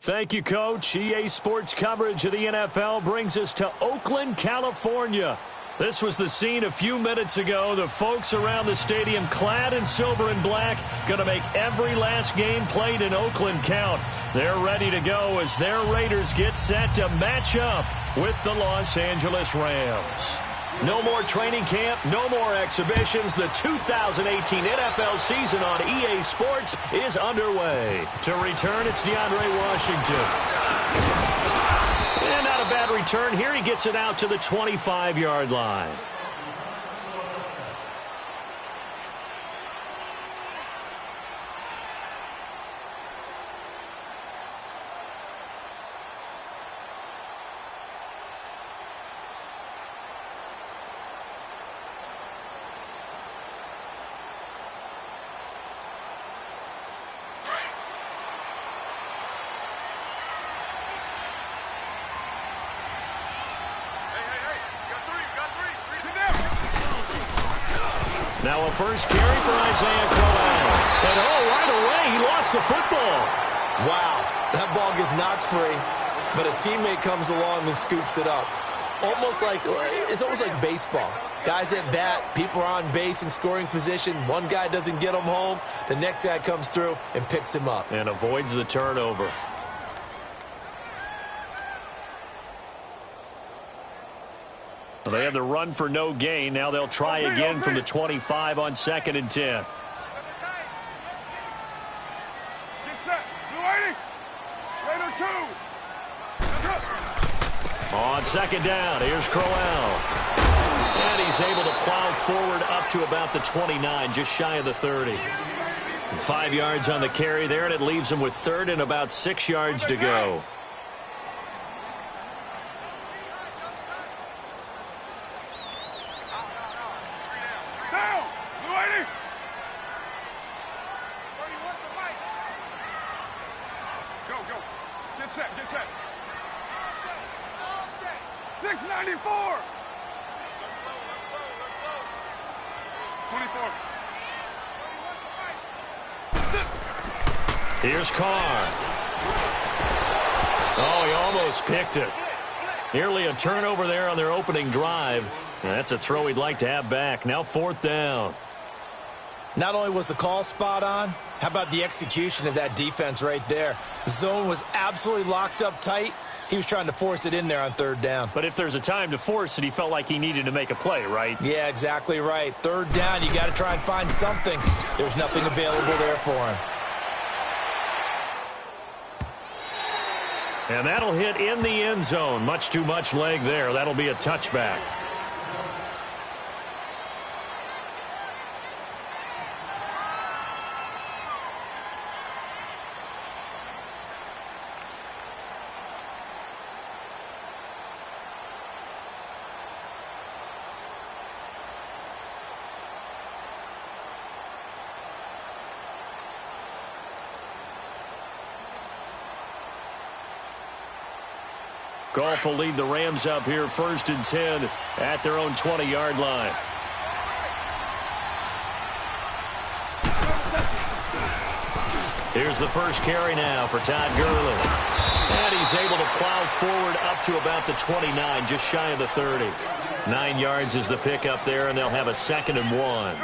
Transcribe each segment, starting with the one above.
Thank you, Coach. EA Sports coverage of the NFL brings us to Oakland, California. This was the scene a few minutes ago. The folks around the stadium clad in silver and black going to make every last game played in Oakland count. They're ready to go as their Raiders get set to match up with the Los Angeles Rams. No more training camp, no more exhibitions. The 2018 NFL season on EA Sports is underway. To return, it's DeAndre Washington. And not a bad return here. He gets it out to the 25-yard line. Now a first carry for Isaiah Crowell. And right away, he lost the football. Wow, that ball gets knocked free, but a teammate comes along and scoops it up. It's almost like baseball. Guys at bat, people are on base in scoring position. One guy doesn't get him home. The next guy comes through and picks him up. And avoids the turnover. They had the run for no gain. Now they'll try again from the 25 on 2nd and 10. Get set. Blue 80. Raider 2. On 2nd down, here's Crowell. And he's able to plow forward up to about the 29, just shy of the 30. 5 yards on the carry there, and it leaves him with 3rd and about 6 yards to go. Get set. 694. 24. Here's Carr. Oh, he almost picked it. Nearly a turnover there on their opening drive. That's a throw he'd like to have back. Now 4th down. Not only was the call spot on, how about the execution of that defense right there? The zone was absolutely locked up tight. He was trying to force it in there on 3rd down. But if there's a time to force it, he felt like he needed to make a play, right? Yeah, exactly right. 3rd down, you got to try and find something. There's nothing available there for him. And that'll hit in the end zone. Much too much leg there. That'll be a touchback. Goff will lead the Rams up here 1st and 10 at their own 20-yard line. Here's the first carry now for Todd Gurley. And he's able to plow forward up to about the 29, just shy of the 30. 9 yards is the pickup there, and they'll have a 2nd and 1.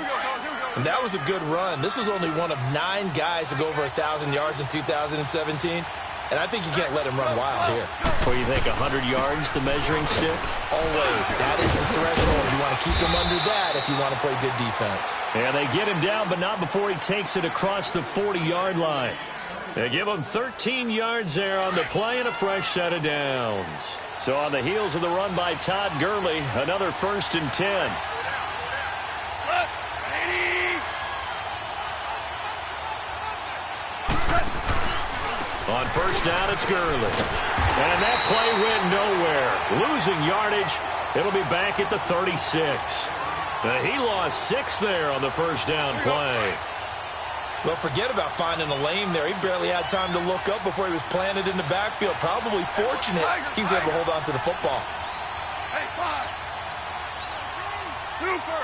And that was a good run. This was only one of 9 guys to go over 1,000 yards in 2017. And I think you can't let him run wild here. What do you think, 100 yards, the measuring stick? Always. That is the threshold. You want to keep him under that if you want to play good defense. And they get him down, but not before he takes it across the 40-yard line. They give him 13 yards there on the play and a fresh set of downs. So on the heels of the run by Todd Gurley, another 1st and 10. On 1st down, it's Gurley. And that play went nowhere. Losing yardage. It'll be back at the 36. He lost 6 there on the 1st down play. Well, forget about finding a lane there. He barely had time to look up before he was planted in the backfield. Probably fortunate he was able to hold on to the football. Hey, 5. Super.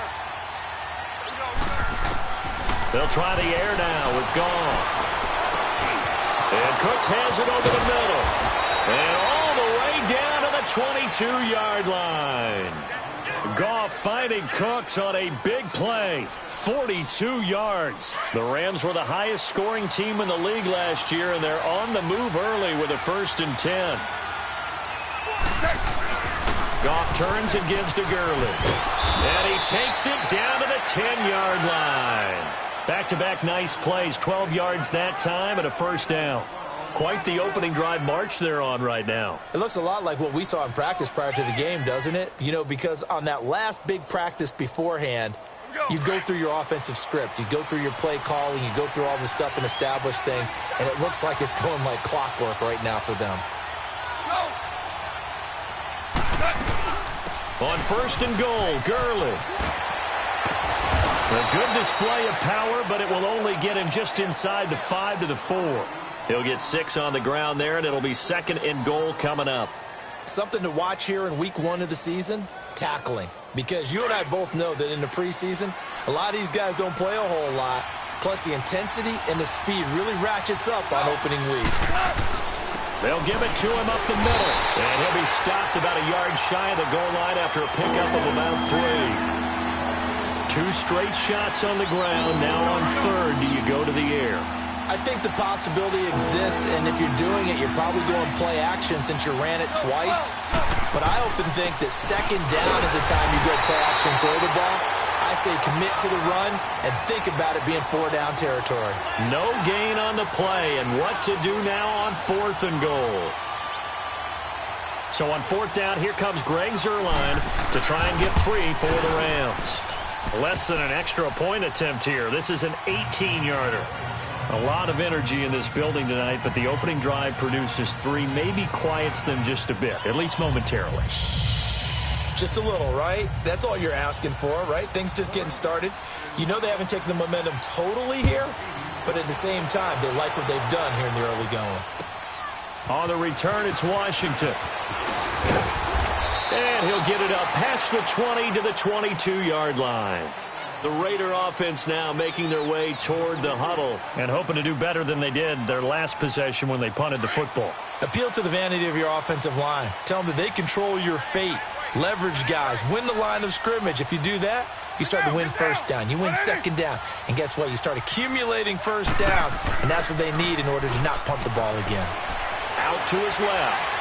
They'll try the air now with Goff. And Cooks has it over the middle. And all the way down to the 22-yard line. Goff finding Cooks on a big play. 42 yards. The Rams were the highest scoring team in the league last year, and they're on the move early with a 1st and 10. Goff turns and gives to Gurley. And he takes it down to the 10-yard line. Back-to-back nice plays, 12 yards that time and a 1st down. Quite the opening drive march they're on right now. It looks a lot like what we saw in practice prior to the game, doesn't it? You know, because on that last big practice beforehand, you go through your offensive script. You go through your play calling. You go through all the stuff and establish things. And it looks like it's going like clockwork right now for them. On 1st and goal, Gurley. A good display of power, but it will only get him just inside the 5 to the 4. He'll get 6 on the ground there, and it'll be 2nd and goal coming up. Something to watch here in week 1 of the season, tackling. Because you and I both know that in the preseason, a lot of these guys don't play a whole lot. Plus, the intensity and the speed really ratchets up on opening week. They'll give it to him up the middle. And he'll be stopped about a yard shy of the goal line after a pickup of about 3. 2 straight shots on the ground. Now on 3rd, do you go to the air? I think the possibility exists, and if you're doing it, you're probably going play action since you ran it twice. But I often think that 2nd down is the time you go play action, throw the ball. I say commit to the run and think about it being 4-down territory. No gain on the play, and what to do now on 4th and goal. So on 4th down, here comes Greg Zuerlein to try and get 3 for the Rams. Less than an extra point attempt here. This is an 18-yarder. A lot of energy in this building tonight, but the opening drive produces 3, maybe quiets them just a bit, at least momentarily. Just a little, right? That's all you're asking for, right? Things just getting started. You know they haven't taken the momentum totally here, but at the same time, they like what they've done here in the early going. On the return, it's Washington. And he'll get it up past the 20 to the 22-yard line. The Raider offense now making their way toward the huddle and hoping to do better than they did their last possession when they punted the football. Appeal to the vanity of your offensive line. Tell them that they control your fate. Leverage guys. Win the line of scrimmage. If you do that, you start to win 1st down. You win 2nd down. And guess what? You start accumulating 1st downs. And that's what they need in order to not punt the ball again. Out to his left.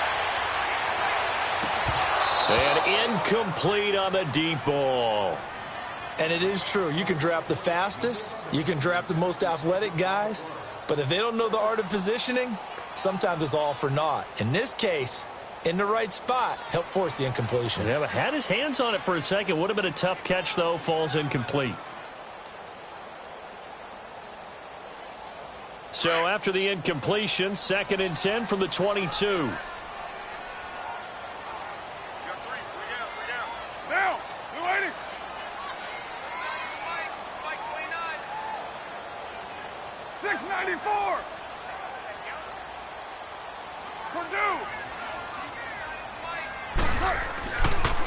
And incomplete on the deep ball. And it is true. You can draft the fastest. You can draft the most athletic guys. But if they don't know the art of positioning, sometimes it's all for naught. In this case, in the right spot, help force the incompletion. Yeah, but had his hands on it for a second. Would have been a tough catch, though. Falls incomplete. So after the incompletion, 2nd and 10 from the 22. Now, you waiting? Mike 694. Purdue.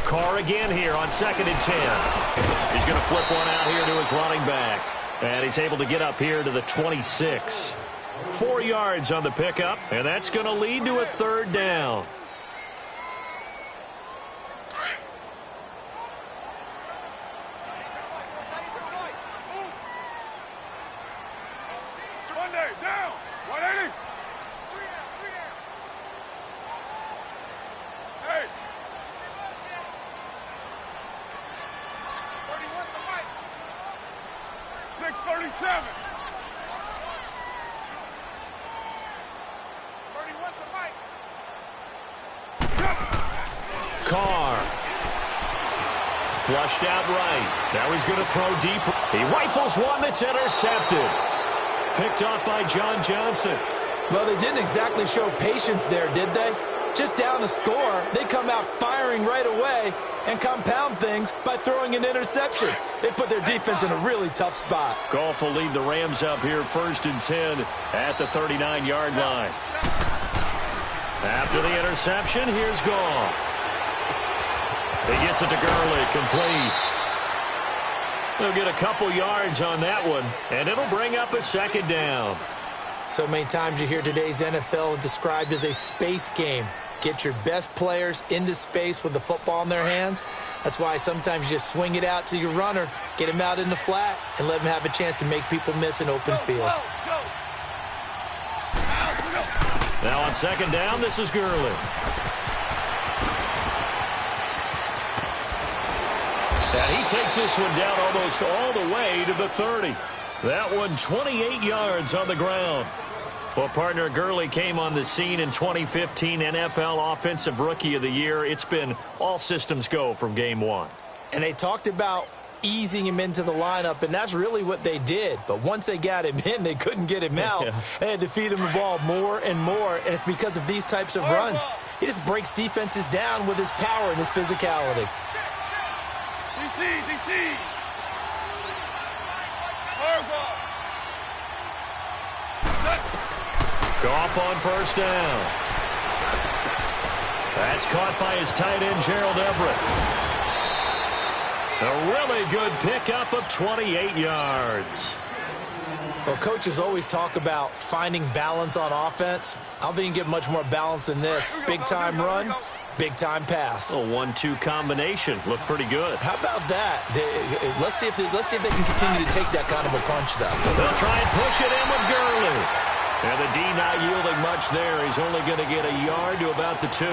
Carr again here on 2nd and 10. He's going to flip one out here to his running back. And he's able to get up here to the 26. 4 yards on the pickup, and that's going to lead to a 3rd down. Monday, down. 180. Hey. 637. 31's the mic. Carr. Flushed out right. Now he's going to throw deep. He rifles one that's intercepted. Picked off by John Johnson. Well, they didn't exactly show patience there, did they? Just down a score, they come out firing right away and compound things by throwing an interception. They put their defense in a really tough spot. Goff will lead the Rams up here 1st and 10 at the 39-yard line. After the interception, here's Goff. He gets it to Gurley, complete. He'll get a couple yards on that one, and it'll bring up a 2nd down. So many times you hear today's NFL described as a space game. Get your best players into space with the football in their hands. That's why sometimes you just swing it out to your runner, get him out in the flat, and let him have a chance to make people miss an open field. Now on second down, this is Gurley. And he takes this one down almost all the way to the 30. That one 28 yards on the ground. Well, partner, Gurley came on the scene in 2015 NFL Offensive Rookie of the Year. It's been all systems go from game one. And they talked about easing him into the lineup, and that's really what they did. But once they got him in, they couldn't get him out. Yeah. They had to feed him the ball more and more, and it's because of these types of runs. He just breaks defenses down with his power and his physicality. DC. Goff on first down. That's caught by his tight end, Gerald Everett. A really good pickup of 28 yards. Well, coaches always talk about finding balance on offense. I don't think you can get much more balance than this. Big-time run, big-time pass. A 1-2 combination. Looked pretty good. How about that? Let's see if they can continue to take that kind of a punch, though. They'll try and push it in with Gurley. And the D not yielding much there. He's only going to get a yard to about the 2.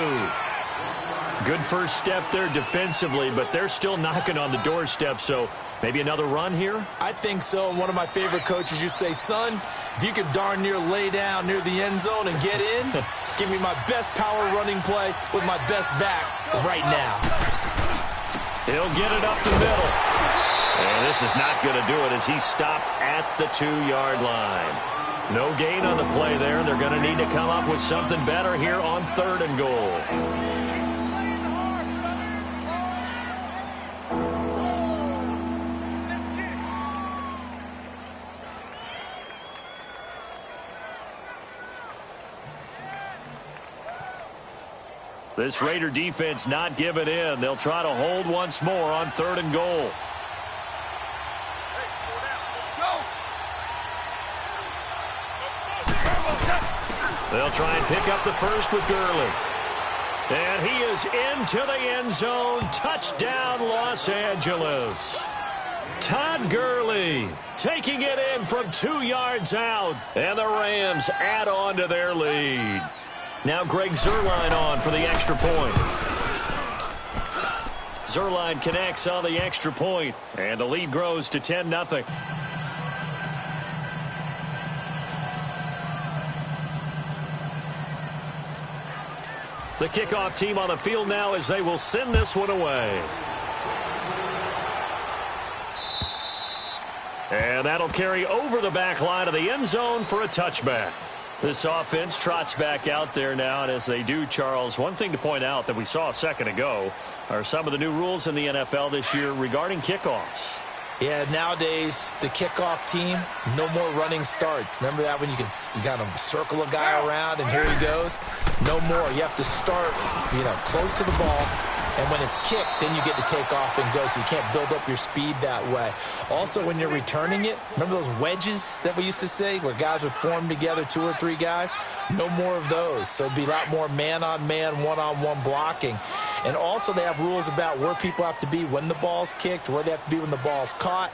Good first step there defensively, but they're still knocking on the doorstep, so maybe another run here? I think so. And one of my favorite coaches used to say, son, if you could darn near lay down near the end zone and get in, give me my best power running play with my best back right now. He'll get it up the middle. And this is not going to do it as he stopped at the 2-yard line. No gain on the play there. They're going to need to come up with something better here on 3rd and goal. This Raider defense not giving in. They'll try to hold once more on 3rd and goal. They'll try and pick up the first with Gurley. And he is into the end zone. Touchdown, Los Angeles. Todd Gurley taking it in from 2 yards out. And the Rams add on to their lead. Now Greg Zuerlein on for the extra point. Zuerlein connects on the extra point. And the lead grows to 10-0. The kickoff team on the field now as they will send this one away. And that'll carry over the back line of the end zone for a touchback. This offense trots back out there now, and as they do, Charles, one thing to point out that we saw a second ago are some of the new rules in the NFL this year regarding kickoffs. Yeah, nowadays, the kickoff team, no more running starts. Remember that when you kind of circle a guy around and here he goes? No more. You have to start, close to the ball. And when it's kicked, then you get to take off and go, so you can't build up your speed that way. Also, when you're returning it, remember those wedges that we used to say where guys would form together, 2 or 3 guys? No more of those. So it'd be a lot more man-on-man, one-on-one blocking. And also they have rules about where people have to be when the ball's kicked, where they have to be when the ball's caught.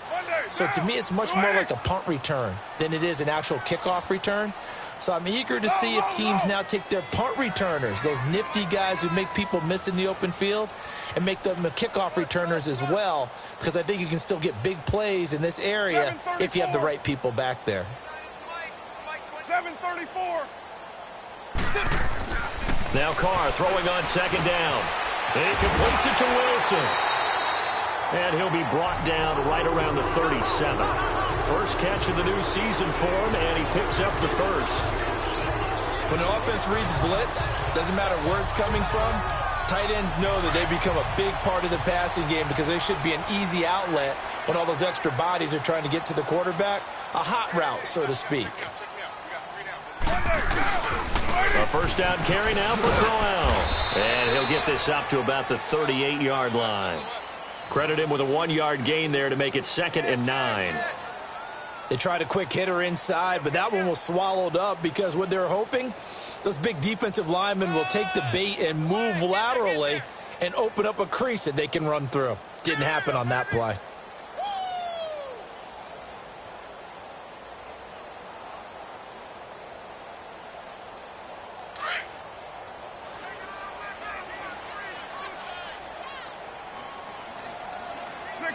So to me, it's much more like a punt return than it is an actual kickoff return. So I'm eager to see if teams now take their punt returners, those nifty guys who make people miss in the open field, and make them the kickoff returners as well, because I think you can still get big plays in this area if you have the right people back there. 734. Now Carr throwing on second down. And he completes it to Wilson. And he'll be brought down right around the 37. First catch of the new season for him, and he picks up the first. When an offense reads blitz, doesn't matter where it's coming from, tight ends know that they become a big part of the passing game because there should be an easy outlet when all those extra bodies are trying to get to the quarterback. A hot route, so to speak. A first down carry now for Crowell. And he'll get this up to about the 38-yard line. Credit him with a 1-yard gain there to make it 2nd and 9. They tried a quick hitter inside, but that one was swallowed up because what they're hoping, those big defensive linemen will take the bait and move laterally and open up a crease that they can run through. Didn't happen on that play.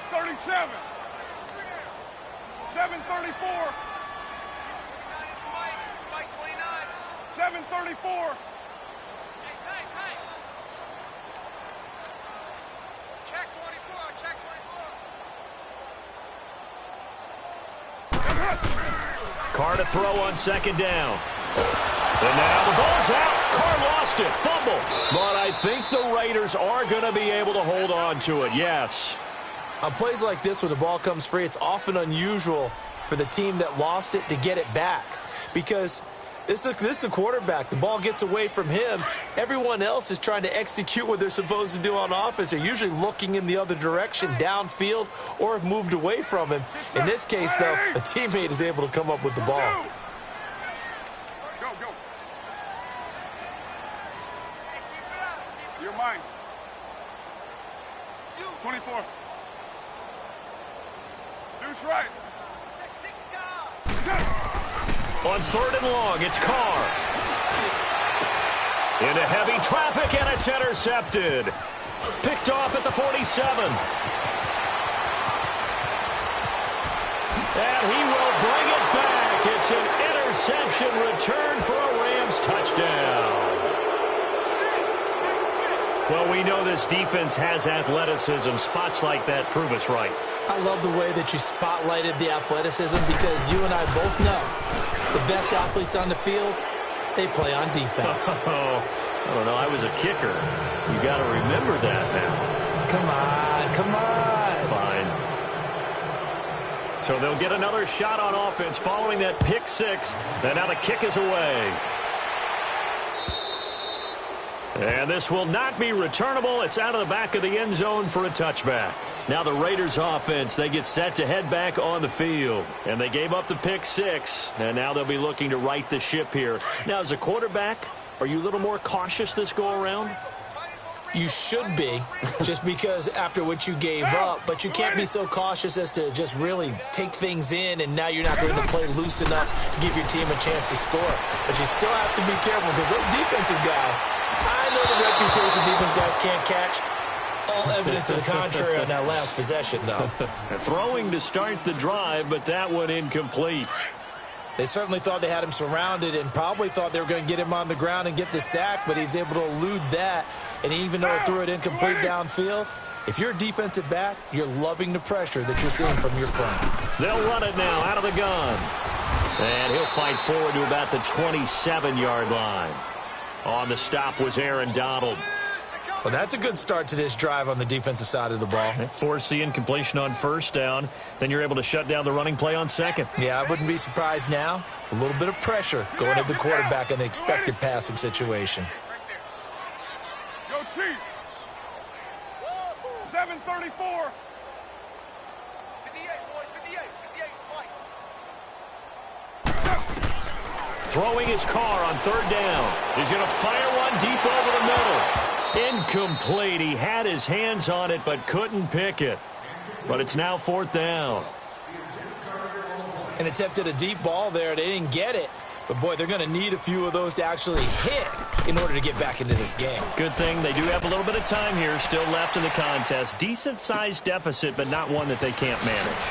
.37. 734. 734. Check 24. Check 24. Carr to throw on second down. And now the ball's out. Carr lost it. Fumble. But I think the Raiders are going to be able to hold on to it. Yes. On plays like this where the ball comes free, it's often unusual for the team that lost it to get it back because this is the quarterback. The ball gets away from him. Everyone else is trying to execute what they're supposed to do on offense. They're usually looking in the other direction, downfield, or have moved away from him. In this case, though, a teammate is able to come up with the ball. Go, go. You're mine. 24. Deuce right. On third and long, it's Carr. Into heavy traffic, and it's intercepted. Picked off at the 47. And he will bring it back. It's an interception return for a Rams touchdown. Well, we know this defense has athleticism. Spots like that prove us right. I love the way that you spotlighted the athleticism because you and I both know the best athletes on the field, they play on defense. Oh, I don't know. I was a kicker. You got to remember that now. Come on, come on. Fine. So they'll get another shot on offense following that pick six. And now the kick is away. And this will not be returnable. It's out of the back of the end zone for a touchback. Now the Raiders offense, they get set to head back on the field. And they gave up the pick six. And now they'll be looking to right the ship here. Now as a quarterback, are you a little more cautious this go around? You should be, just because after what you gave up, but you can't be so cautious as to just really take things in, and now you're not going to play loose enough to give your team a chance to score. But you still have to be careful because those defensive guys, I know the reputation defense guys can't catch. All evidence to the contrary on that last possession, though. Throwing to start the drive, but that one incomplete. They certainly thought they had him surrounded and probably thought they were going to get him on the ground and get the sack, but he was able to elude that. And even though it threw it incomplete downfield, if you're a defensive back, you're loving the pressure that you're seeing from your front. They'll run it now out of the gun. And he'll fight forward to about the 27-yard line. On the stop was Aaron Donald. Well, that's a good start to this drive on the defensive side of the ball. Force the incompletion on first down. Then you're able to shut down the running play on second. Yeah, I wouldn't be surprised now. A little bit of pressure going at the quarterback in the expected passing situation. Go Chief. 734. 58, boys, 58, 58, fight. Throwing his car on third down. He's going to fire one deep over the middle. Incomplete. He had his hands on it but couldn't pick it. But it's now fourth down. And attempted a deep ball there. They didn't get it. But, boy, they're going to need a few of those to actually hit in order to get back into this game. Good thing they do have a little bit of time here still left in the contest. Decent-sized deficit, but not one that they can't manage.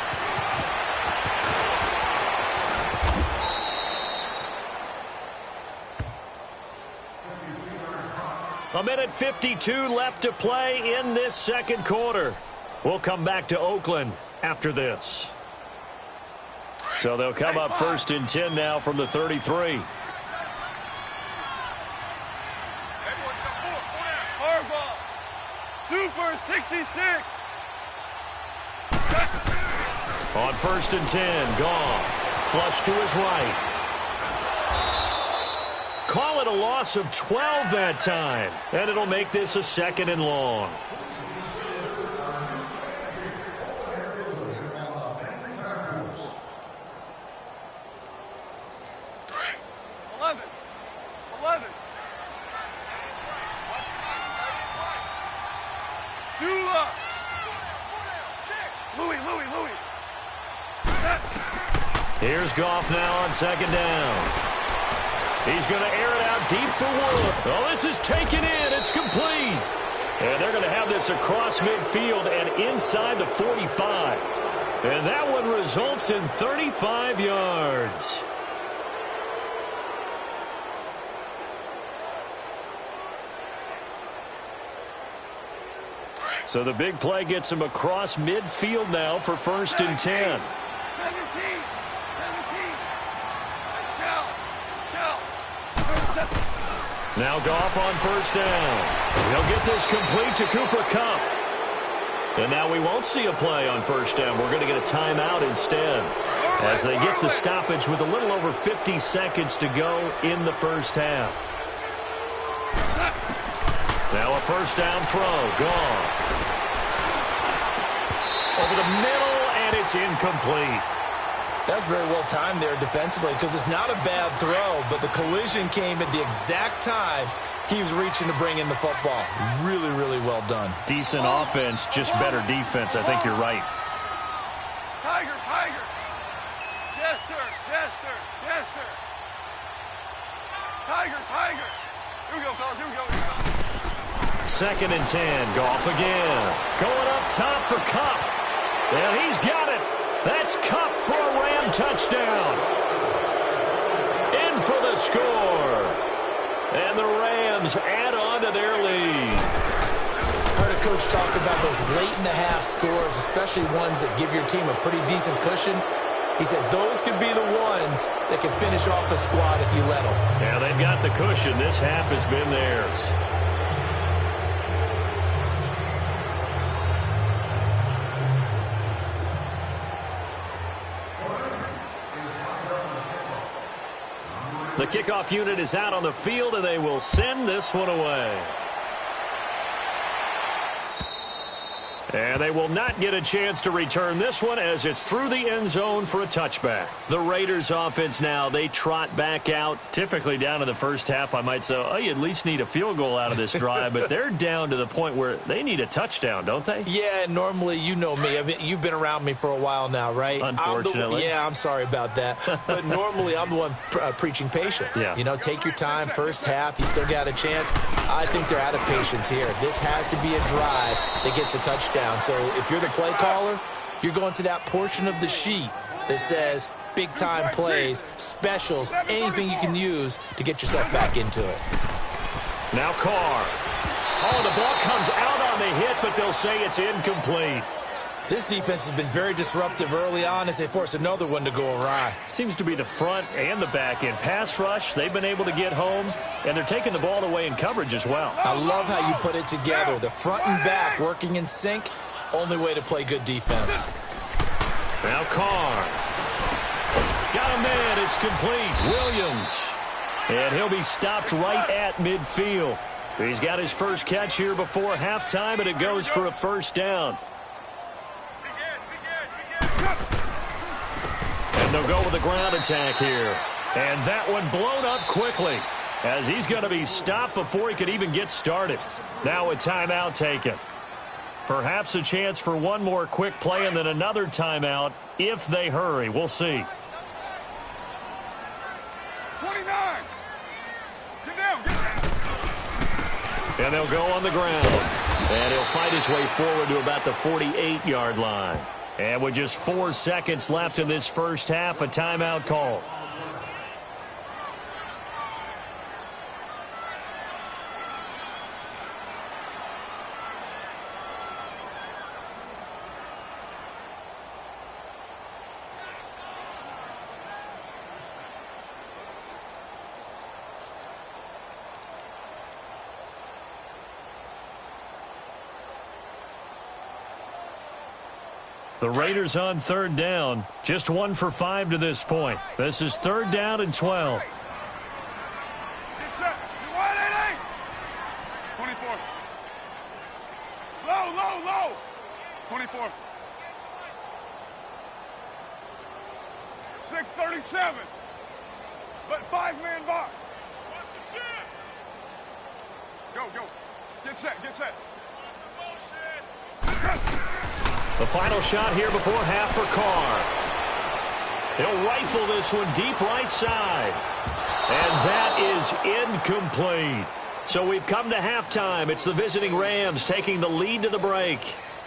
A minute 52 left to play in this second quarter. We'll come back to Oakland after this. So they'll come up first and 10 now from the 33. Harbaugh. 2 for 66. On first and 10, Goff. Flush to his right. Call it a loss of 12 that time. And it'll make this a second and long. Louis. Here's Goff now on second down. He's going to air it out deep for Wood. Oh, this is taken in. It's complete. And they're going to have this across midfield and inside the 45. And that one results in 35 yards. So the big play gets him across midfield now for 1st and 10. 17. Now Goff on 1st down. He'll get this complete to Cooper Kupp. And now we won't see a play on 1st down. We're going to get a timeout instead as they get the stoppage with a little over 50 seconds to go in the first half. Now a 1st down throw. Goff. Over the middle, and it's incomplete. That's very well timed there defensively because it's not a bad throw, but the collision came at the exact time he was reaching to bring in the football. Really, really well done. Decent offense, just better defense. I think you're right. Tiger. Yes, sir. Tiger. Here we go, fellas. Here we go. 2nd and 10. Goff again. Going up top for Kupp. And he's got it. That's Kupp for a Ram touchdown. In for the score. And the Rams add on to their lead. Heard a coach talk about those late-in-the-half scores, especially ones that give your team a pretty decent cushion. He said those could be the ones that can finish off a squad if you let them. Yeah, they've got the cushion. This half has been theirs. The kickoff unit is out on the field, and they will send this one away. And they will not get a chance to return this one as it's through the end zone for a touchback. The Raiders offense now, they trot back out. Typically down in the first half, I might say, oh, you at least need a field goal out of this drive. But they're down to the point where they need a touchdown, don't they? Yeah, normally, you know me. I mean, you've been around me for a while now, right? Unfortunately. I'm sorry about that. But normally, I'm the one preaching patience. Yeah. You know, take your time. First half, you still got a chance. I think they're out of patience here. This has to be a drive that gets a touchdown. So if you're the play caller, you're going to that portion of the sheet that says big-time plays, specials, anything you can use to get yourself back into it. Now Carr. Oh, the ball comes out on the hit, but they'll say it's incomplete. This defense has been very disruptive early on as they force another one to go awry. Seems to be the front and the back end. Pass rush, they've been able to get home, and they're taking the ball away in coverage as well. I love how you put it together. The front and back working in sync, only way to play good defense. Now Carr. Got him in. It's complete. Williams. And he'll be stopped right at midfield. He's got his first catch here before halftime, and it goes for a 1st down. And they'll go with a ground attack here. And that one blown up quickly as he's going to be stopped before he could even get started. Now a timeout taken. Perhaps a chance for one more quick play and then another timeout if they hurry. We'll see. 29. Get down. And they'll go on the ground. And he'll fight his way forward to about the 48-yard line. And with just 4 seconds left in this first half, a timeout call. The Raiders on 3rd down. Just 1 for 5 to this point. This is 3rd down and 12. Get set. You wide 8-8. 24. Low. 24. 637. But 5-man box. Go. Get set. The final shot here before half for Carr. He'll rifle this one deep right side. And that is incomplete. So we've come to halftime. It's the visiting Rams taking the lead to the break.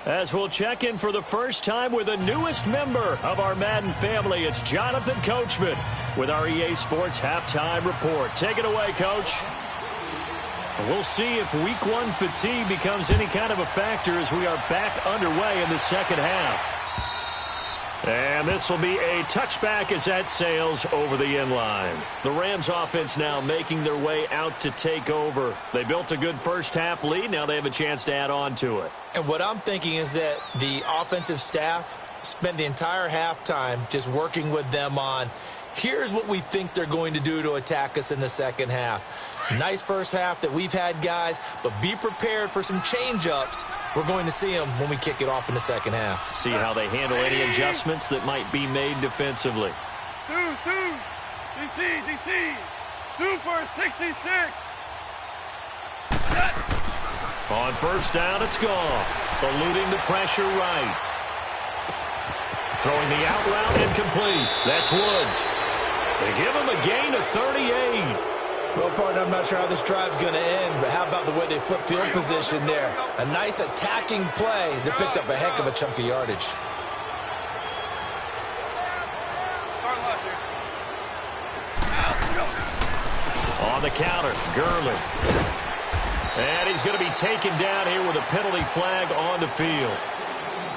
As we'll check in for the first time with the newest member of our Madden family, it's Jonathan Coachman with our EA Sports Halftime Report. Take it away, Coach. We'll see if Week 1 fatigue becomes any kind of a factor as we are back underway in the second half. And this will be a touchback as that sails over the end line. The Rams offense now making their way out to take over. They built a good first half lead. Now they have a chance to add on to it. And what I'm thinking is that the offensive staff spent the entire halftime just working with them on, here's what we think they're going to do to attack us in the second half. Nice first half that we've had, guys, but be prepared for some change-ups. We're going to see them when we kick it off in the second half. See how they handle any adjustments that might be made defensively. DC. 2 for 66. On first down, it's gone. Eluding the pressure right. Throwing the out route incomplete. That's Woods. They give him a gain of 38. Well, partner, I'm not sure how this drive's going to end, but how about the way they flip field position there? A nice attacking play that picked up a heck of a chunk of yardage. Start left here. On the counter, Gurley. And he's going to be taken down here with a penalty flag on the field.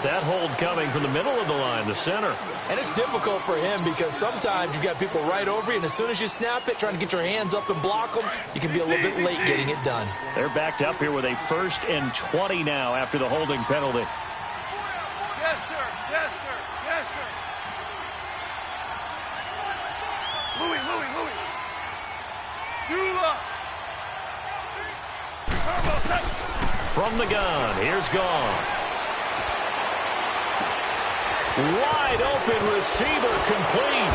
That hold coming from the middle of the line, the center. And it's difficult for him because sometimes you've got people right over you, and as soon as you snap it, trying to get your hands up and block them, you can be a little bit late getting it done. They're backed up here with a 1st and 20 now after the holding penalty. Yes, sir. Yes, sir. Yes, sir. Louis. Dula. From the gun, here's Goff. Wide open receiver complete.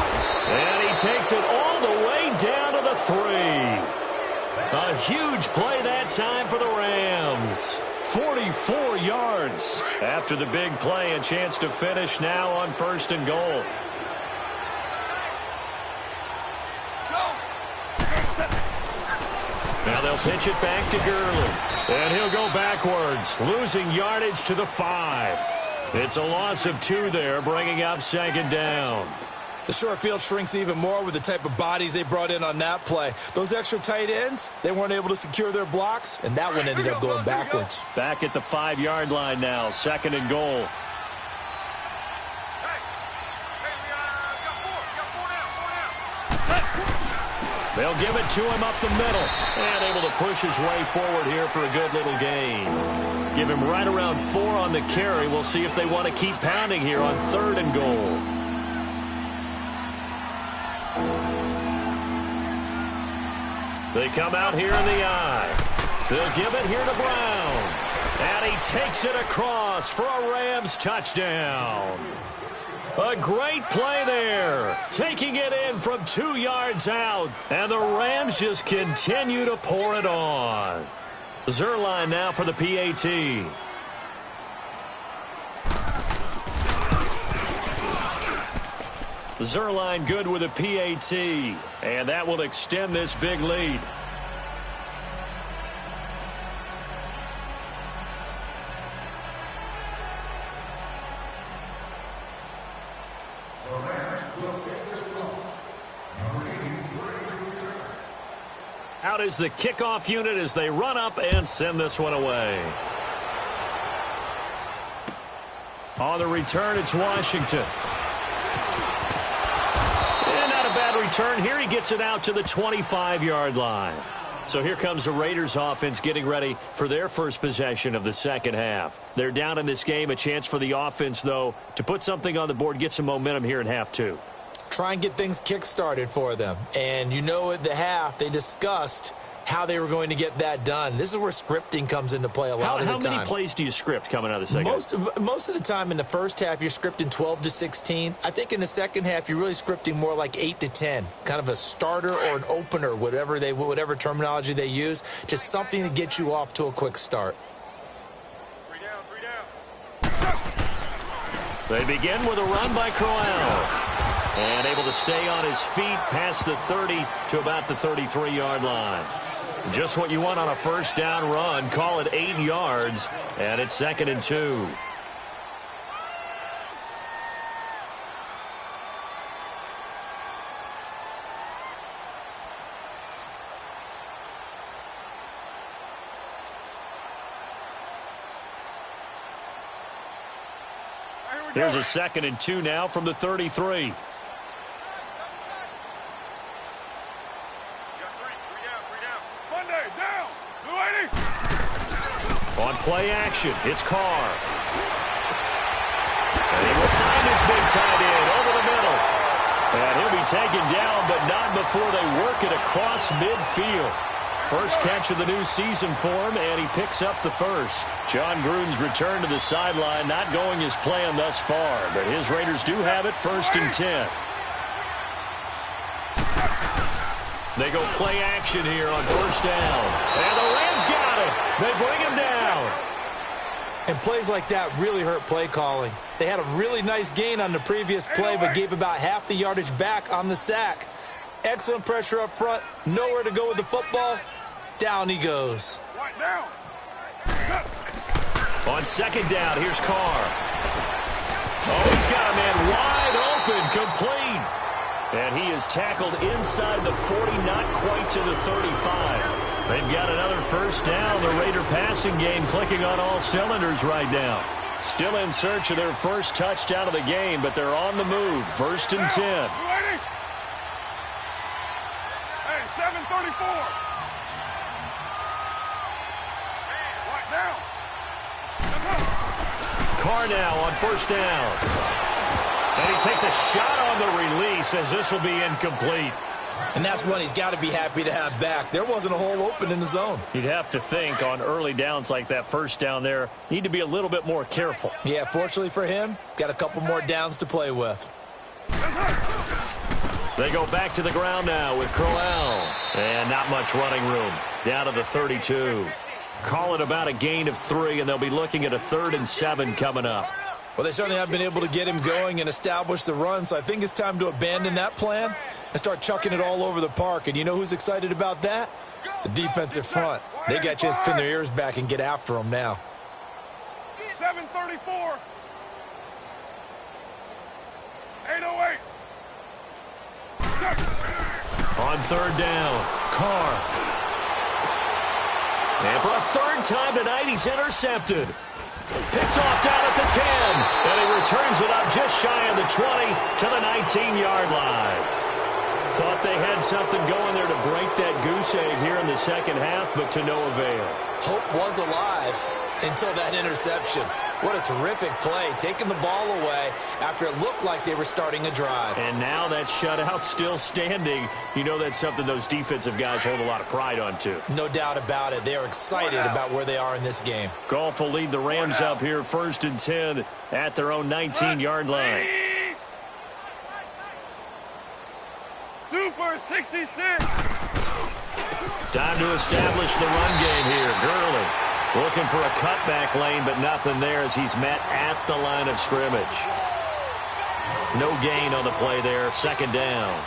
And he takes it all the way down to the 3. A huge play that time for the Rams. 44 yards after the big play, and chance to finish now on 1st and goal. Now they'll pitch it back to Gurley. And he'll go backwards, losing yardage to the 5. It's a loss of 2 there, bringing up 2nd down. The short field shrinks even more with the type of bodies they brought in on that play. Those extra tight ends, they weren't able to secure their blocks, and that one ended up going backwards. Back at the 5-yard line now, 2nd and goal. They'll give it to him up the middle. And able to push his way forward here for a good little gain. Give him right around 4 on the carry. We'll see if they want to keep pounding here on 3rd and goal. They come out here in the eye. They'll give it here to Brown. And he takes it across for a Rams touchdown. A great play there, taking it in from 2 yards out, and the Rams just continue to pour it on. Zerline now for the PAT. Zerline good with a PAT, and that will extend this big lead. Out is the kickoff unit as they run up and send this one away. On the return, it's Washington. And not a bad return here. He gets it out to the 25-yard line. So here comes the Raiders offense getting ready for their first possession of the second half. They're down in this game. A chance for the offense, though, to put something on the board, get some momentum here in half 2. Try and get things kick-started for them. And you know at the half, they discussed how they were going to get that done. This is where scripting comes into play a lot of the time. How many plays do you script coming out of the second half? Most of the time in the first half, you're scripting 12 to 16. I think in the second half, you're really scripting more like 8 to 10. Kind of a starter or an opener, whatever terminology they use. Just something to get you off to a quick start. 3 down. They begin with a run by Crowell. And able to stay on his feet past the 30 to about the 33-yard line. Just what you want on a first down run. Call it 8 yards, and it's 2nd and 2. Here's a 2nd and 2 now from the 33. On play action, it's Carr. And he will find his big tight end over the middle. And he'll be taken down, but not before they work it across midfield. First catch of the new season for him, and he picks up the first. John Gruden's return to the sideline not going as planned thus far, but his Raiders do have it 1st and 10. They go play action here on 1st down. And the Rams got it. They bring him down. And plays like that really hurt play calling. They had a really nice gain on the previous play, but gave about half the yardage back on the sack. Excellent pressure up front. Nowhere to go with the football. Down he goes. On 2nd down, here's Carr. Oh, he's got a man wide open, complete. And he is tackled inside the 40, not quite to the 35. They've got another first down. The Raider passing game clicking on all cylinders right now. Still in search of their first touchdown of the game, but they're on the move. 1st and 10. Hey, 734. Carr now on 1st down. And he takes a shot on the release as this will be incomplete. And that's one he's got to be happy to have back. There wasn't a hole open in the zone. You'd have to think on early downs like that, 1st down there, need to be a little bit more careful. Yeah, fortunately for him, got a couple more downs to play with. They go back to the ground now with Crowell. And not much running room. Down to the 32. Call it about a gain of 3, and they'll be looking at a 3rd and 7 coming up. Well, they certainly have been able to get him going and establish the run, so I think it's time to abandon that plan and start chucking it all over the park. And you know who's excited about that? The defensive front. They got a chance to pin their ears back and get after him now. 734. 808. On 3rd down, Carr. And for a 3rd time tonight, he's intercepted. Picked off down at the 10. And he returns it up just shy of the 20 to the 19-yard line. Thought they had something going there to break that goose egg here in the 2nd half, but to no avail. Hope was alive until that interception. What a terrific play, taking the ball away after it looked like they were starting a drive. And now that shutout still standing. You know that's something those defensive guys hold a lot of pride on, too. No doubt about it. They are excited about where they are in this game. Goff will lead the Rams up here 1st and 10 at their own 19-yard line. Super 66. Time to establish the run game here. Gurley looking for a cutback lane, but nothing there as he's met at the line of scrimmage. No gain on the play there. 2nd down.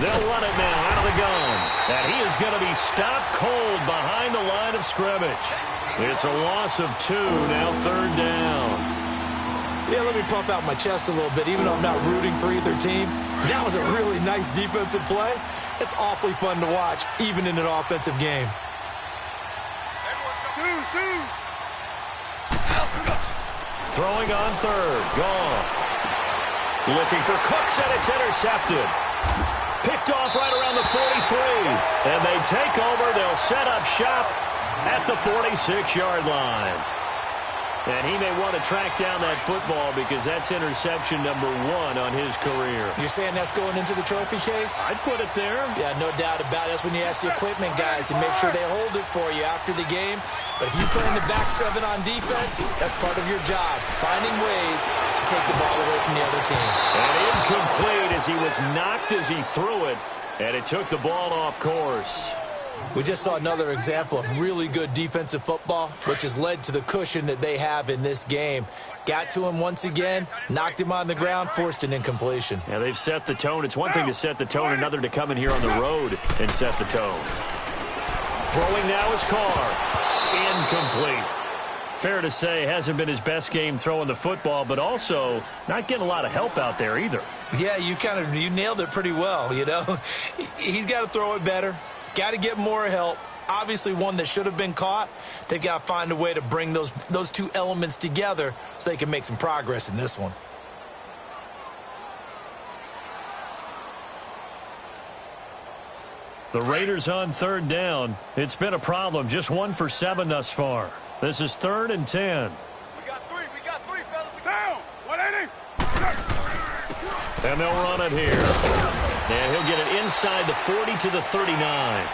They'll run it now out of the gun. And he is going to be stopped cold behind the line of scrimmage. It's a loss of 2, now 3rd down. Yeah, let me puff out my chest a little bit, even though I'm not rooting for either team. That was a really nice defensive play. It's awfully fun to watch, even in an offensive game. Throwing on third. Goff. Looking for Cooks, and it's intercepted. Picked off right around the 43. And they take over. They'll set up shop at the 46-yard line. And he may want to track down that football because that's interception number 1 on his career. You're saying that's going into the trophy case? I'd put it there. Yeah, no doubt about it. That's when you ask the equipment guys to make sure they hold it for you after the game. But if you play in the back 7 on defense, that's part of your job, finding ways to take the ball away from the other team. And incomplete as he was knocked as he threw it, and it took the ball off course. We just saw another example of really good defensive football, which has led to the cushion that they have in this game. Got to him once again, knocked him on the ground, forced an incompletion. Yeah, they've set the tone. It's one thing to set the tone, another to come in here on the road and set the tone. Throwing now is Carr. Incomplete. Fair to say, hasn't been his best game throwing the football, but also not getting a lot of help out there either. Yeah, you nailed it pretty well, you know. He's got to throw it better. Got to get more help. Obviously one that should have been caught. They've got to find a way to bring those two elements together so they can make some progress in this one. The Raiders on third down. It's been a problem. Just 1 for 7 thus far. This is 3rd and 10. We got three, fellas. Down. 180. And they'll run it here. And he'll get it inside the 40 to the 39.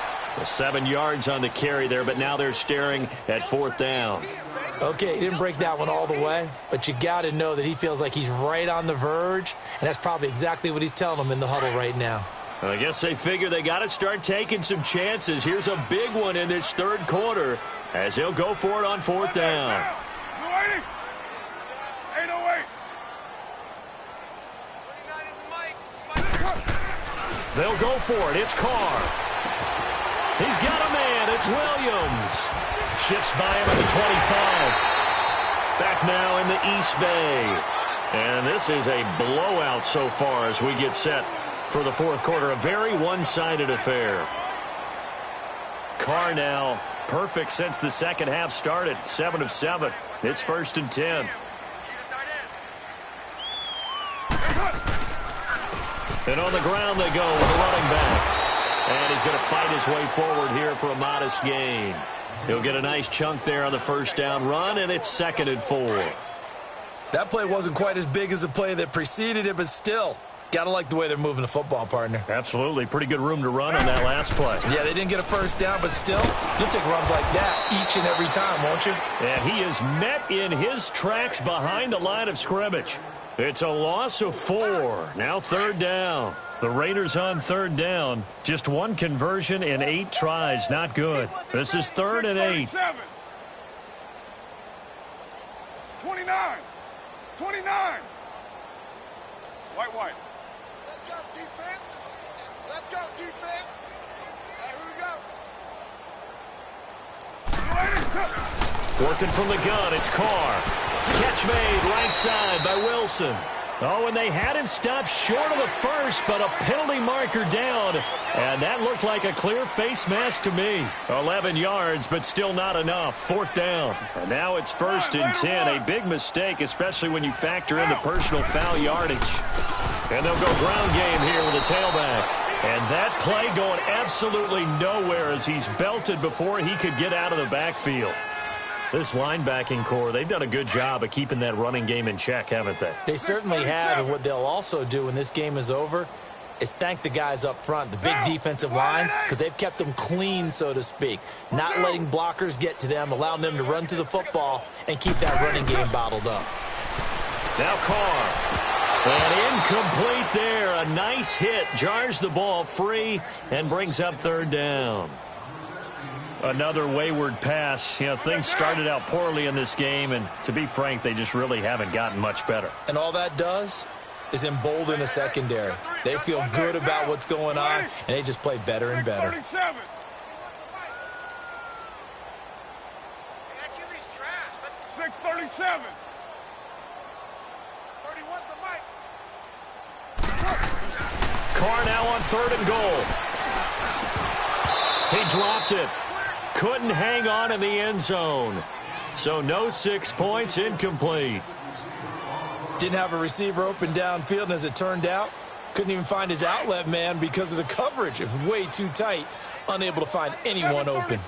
7 yards on the carry there, but now they're staring at 4th down. Okay, he didn't break that one all the way, but you got to know that he feels like he's right on the verge, and that's probably exactly what he's telling them in the huddle right now. I guess they figure they got to start taking some chances. Here's a big one in this 3rd quarter as he'll go for it on 4th down. 808. 808. They'll go for it. It's Carr. He's got a man. It's Williams. Shifts by him at the 25. Back now in the East Bay. And this is a blowout so far as we get set for the 4th quarter. A very one-sided affair. Carr now perfect since the second half started. 7 of 7. It's 1st and 10. And on the ground they go with the running back. And he's going to fight his way forward here for a modest gain. He'll get a nice chunk there on the 1st down run, and it's 2nd and 4. That play wasn't quite as big as the play that preceded it, but still, got to like the way they're moving the football, partner. Absolutely. Pretty good room to run on that last play. Yeah, they didn't get a 1st down, but still, you'll take runs like that each and every time, won't you? And he is met in his tracks behind the line of scrimmage. It's a loss of 4. Now 3rd down. The Raiders on 3rd down. Just 1 conversion in 8 tries. Not good. This is 3rd and 8. 29. 29. White. Let's go, defense. Let's go, defense. Hey, here we go. Working from the gun, it's Carr. Catch made right side by Wilson. Oh, and they had him stopped short of the 1st, but a penalty marker down. And that looked like a clear face mask to me. 11 yards, but still not enough. 4th down. And now it's 1st and 10. A big mistake, especially when you factor in the personal foul yardage. And they'll go ground game here with a tailback. And that play going absolutely nowhere as he's belted before he could get out of the backfield. This linebacking core, they've done a good job of keeping that running game in check, haven't they? They certainly have, and what they'll also do when this game is over is thank the guys up front, the big defensive line, because they've kept them clean, so to speak. Not letting blockers get to them, allowing them to run to the football and keep that running game bottled up. Now Carr. And incomplete there. A nice hit. Jars the ball free and brings up 3rd down. Another wayward pass. You know, things started out poorly in this game, and to be frank, they just really haven't gotten much better. And all that does is embolden the secondary. They feel good about what's going on, and they just play better and better. 637. Hey, that QB's trash. That's 637. Where's the mic? Carr now on 3rd and goal. He dropped it. Couldn't hang on in the end zone. So no 6 points, incomplete. Didn't have a receiver open downfield, and as it turned out, couldn't even find his outlet man because of the coverage. It was way too tight, unable to find anyone open.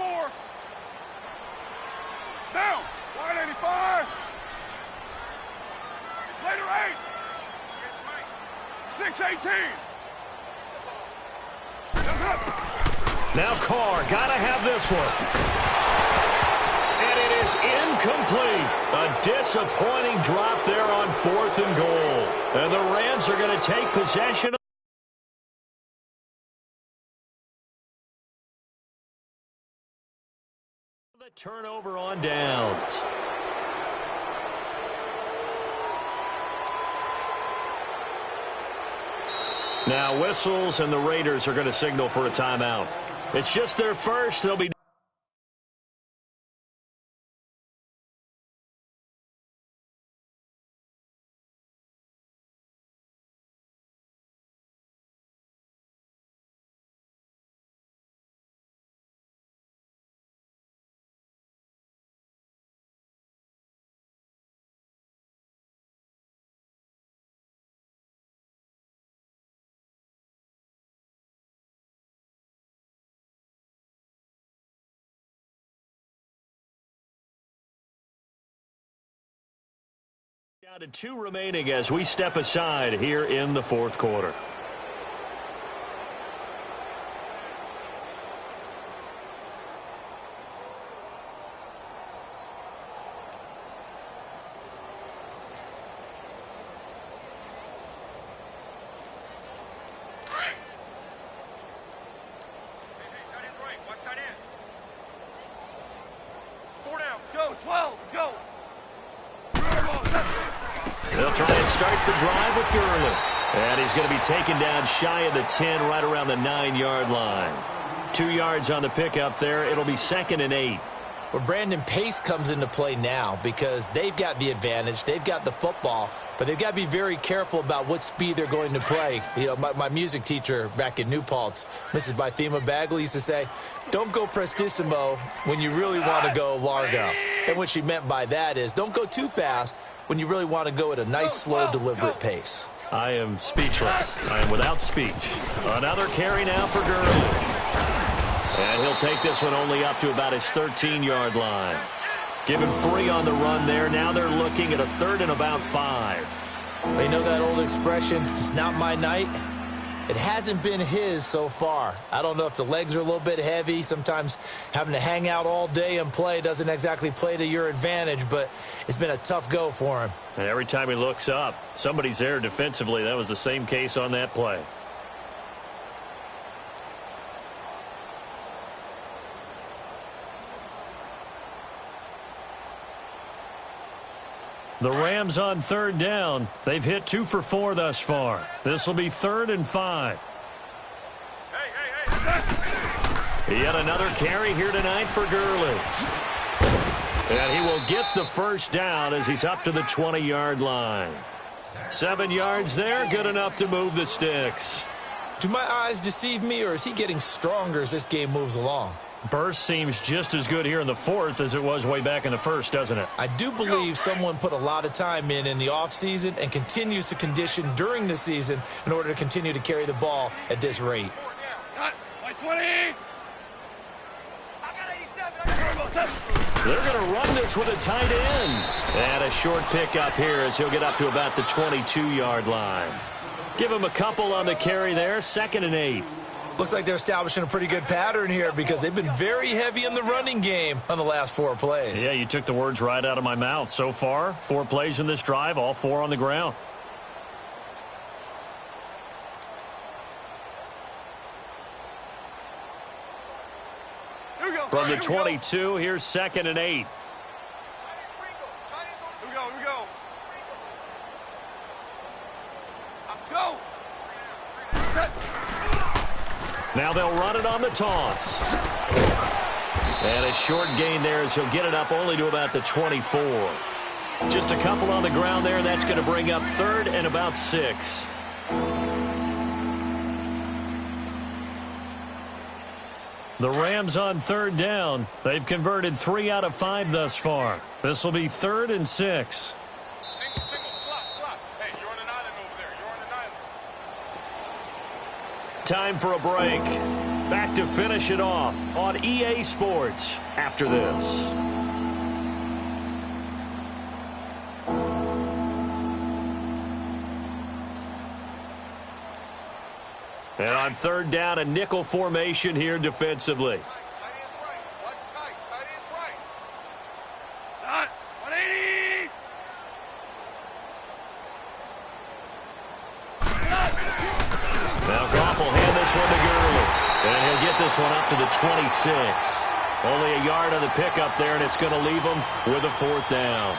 Down. 185. Later 8. 618. Now Carr, gotta have this one. And it is incomplete. A disappointing drop there on 4th and goal. And the Rams are going to take possession. The turnover on downs. Now whistles, and the Raiders are going to signal for a timeout. It's just their first. They'll be down to 2 remaining as we step aside here in the 4th quarter. They'll try and start the drive with Gurley. And he's going to be taken down shy of the 10, right around the 9-yard line. 2 yards on the pickup there. It'll be 2nd and 8. Well, Brandon, pace comes into play now because they've got the advantage. They've got the football, but they've got to be very careful about what speed they're going to play. You know, my music teacher back in New Paltz, Mrs. Bythema Bagley, used to say, don't go prestissimo when you really want to go largo. And what she meant by that is don't go too fast when you really want to go at a nice, slow, deliberate pace. I am speechless. I am without speech. Another carry now for Gurley. And he'll take this one only up to about his 13-yard line. Give him 3 on the run there. Now they're looking at a 3rd and about 5. They know that old expression, it's not my night. It hasn't been his so far. I don't know if the legs are a little bit heavy. Sometimes having to hang out all day and play doesn't exactly play to your advantage, but it's been a tough go for him. And every time he looks up, somebody's there defensively. That was the same case on that play. The Rams on 3rd down. They've hit 2 for 4 thus far. This will be 3rd and 5. Yet another carry here tonight for Gurley. And he will get the first down as he's up to the 20-yard line. 7 yards there, good enough to move the sticks. Do my eyes deceive me, or is he getting stronger as this game moves along? Burst seems just as good here in the 4th as it was way back in the 1st, doesn't it? I do believe someone put a lot of time in the offseason and continues to condition during the season in order to continue to carry the ball at this rate. They're going to run this with a tight end. And a short pickup here as he'll get up to about the 22-yard line. Give him a couple on the carry there, 2nd and 8. Looks like they're establishing a pretty good pattern here because they've been very heavy in the running game on the last 4 plays. Yeah, you took the words right out of my mouth. So far, 4 plays in this drive, all 4 on the ground. From the 22, here's 2nd and 8. Here we go. Let's go. Now they'll run it on the toss. And a short gain there as he'll get it up only to about the 24. Just a couple on the ground there. That's going to bring up third and about 6. The Rams on third down. They've converted 3 out of 5 thus far. This will be 3rd and 6. Single, slot. Hey, you're on an island over there. You're on an island. Time for a break. Back to finish it off on EA Sports after this. And on third down, a nickel formation here defensively. Tight is right. Watch tight. Tight is right. Not 180. Now Goff will hand this one to Gurley. And he'll get this one up to the 26. Only a yard on the pickup there, and it's going to leave him with a 4th down.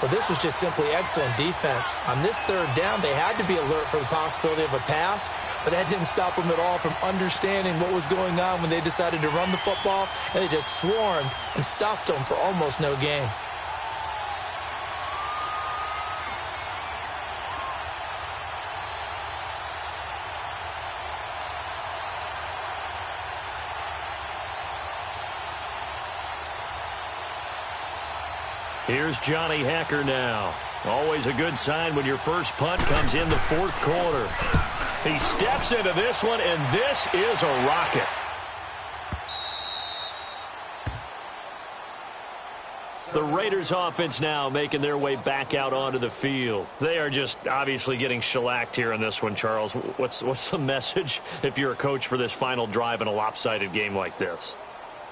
Well, this was just simply excellent defense. On this third down, they had to be alert for the possibility of a pass, but that didn't stop them at all from understanding what was going on when they decided to run the football, and they just swarmed and stuffed them for almost no gain. Here's Johnny Hacker now. Always a good sign when your first punt comes in the 4th quarter. He steps into this one, and this is a rocket. The Raiders offense now making their way back out onto the field. They are just obviously getting shellacked here in this one, Charles. What's the message if you're a coach for this final drive in a lopsided game like this?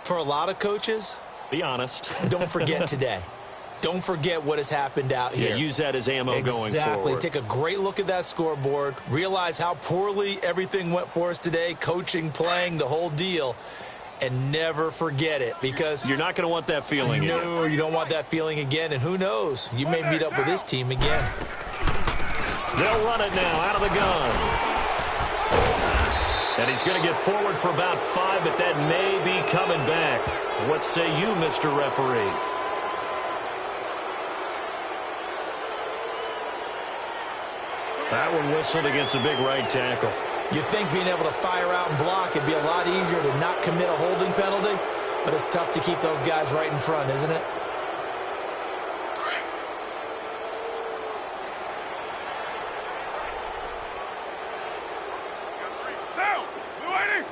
For a lot of coaches, be honest. Don't forget today. Don't forget what has happened out here. Yeah, use that as ammo going forward. Exactly. Take a great look at that scoreboard. Realize how poorly everything went for us today. Coaching, playing, the whole deal. And never forget it, because you're not going to want that feeling again. No, you don't want that feeling again. And who knows? You may meet up with this team again. They'll run it now out of the gun. And he's going to get forward for about 5, but that may be coming back. What say you, Mr. Referee? That one whistled against a big right tackle. You'd think being able to fire out and block it'd be a lot easier to not commit a holding penalty, but it's tough to keep those guys right in front, isn't it? Down. Blue 80.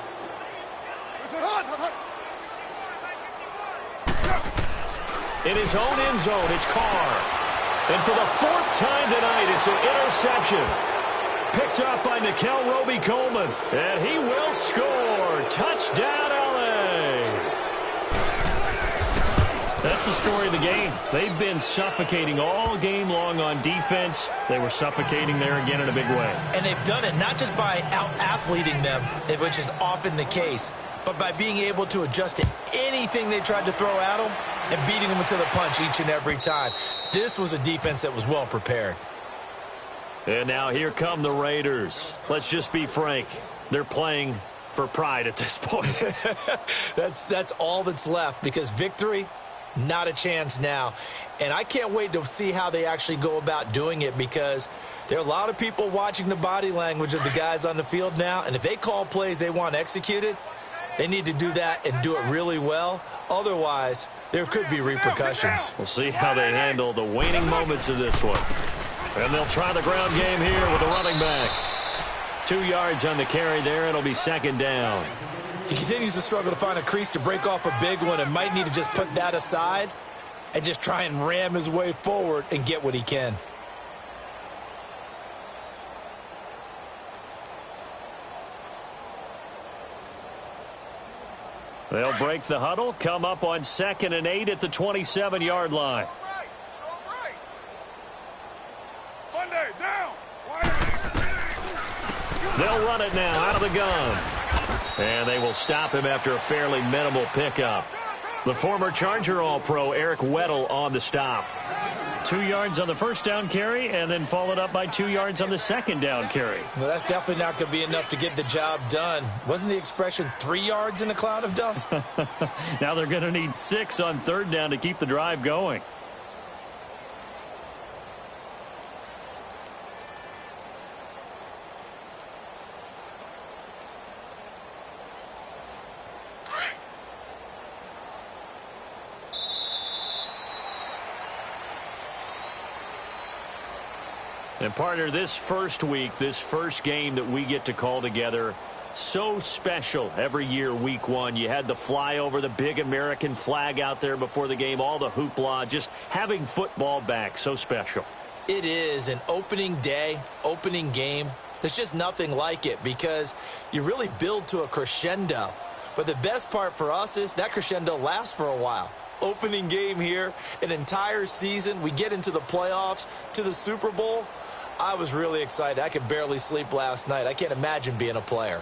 In his own end zone, it's Carr. And for the 4th time tonight, it's an interception. Picked up by Nickel Roby-Coleman. And he will score. Touchdown, L.A. That's the story of the game. They've been suffocating all game long on defense. They were suffocating there again in a big way. And they've done it not just by out-athleting them, which is often the case, but by being able to adjust to anything they tried to throw at them and beating them into the punch each and every time. This was a defense that was well prepared. And now here come the Raiders. Let's just be frank. They're playing for pride at this point. That's all that's left, because victory, not a chance now. And I can't wait to see how they actually go about doing it, because there are a lot of people watching the body language of the guys on the field now, and if they call plays they want executed, they need to do that and do it really well. Otherwise, there could be repercussions. We'll see how they handle the waning moments of this one. And they'll try the ground game here with the running back. 2 yards on the carry there. It'll be 2nd down. He continues to struggle to find a crease to break off a big one, and might need to just put that aside and just try and ram his way forward and get what he can. They'll break the huddle, come up on 2nd and 8 at the 27-yard line. Right. So right. Monday, down. They'll run it now out of the gun. And they will stop him after a fairly minimal pickup. The former Charger All-Pro Eric Weddle on the stop. 2 yards on the first down carry, and then followed up by 2 yards on the 2nd down carry. Well, that's definitely not going to be enough to get the job done. Wasn't the expression 3 yards in a cloud of dust? Now they're going to need 6 on 3rd down to keep the drive going. And partner, this first week, this first game that we get to call together, so special every year, week one. You had the flyover, the big American flag out there before the game, all the hoopla, just having football back, so special. It is an opening day, opening game. There's just nothing like it because you really build to a crescendo. But the best part for us is that crescendo lasts for a while. Opening game here, an entire season. We get into the playoffs, to the Super Bowl. I was really excited. I could barely sleep last night. I can't imagine being a player.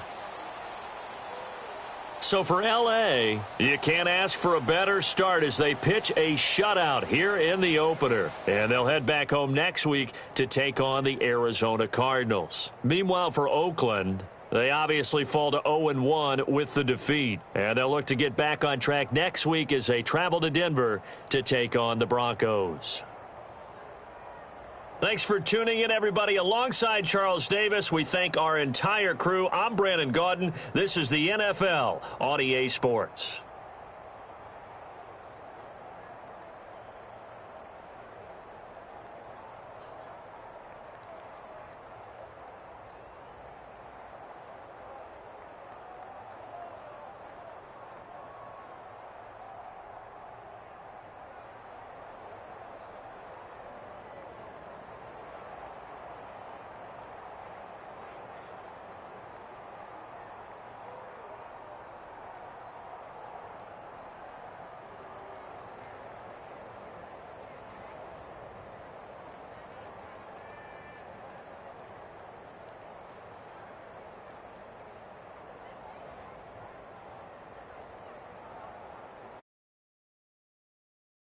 So for L.A., you can't ask for a better start as they pitch a shutout here in the opener. And they'll head back home next week to take on the Arizona Cardinals. Meanwhile, for Oakland, they obviously fall to 0-1 with the defeat. And they'll look to get back on track next week as they travel to Denver to take on the Broncos. Thanks for tuning in, everybody. Alongside Charles Davis, we thank our entire crew. I'm Brandon Gaudin. This is the NFL on EA Sports.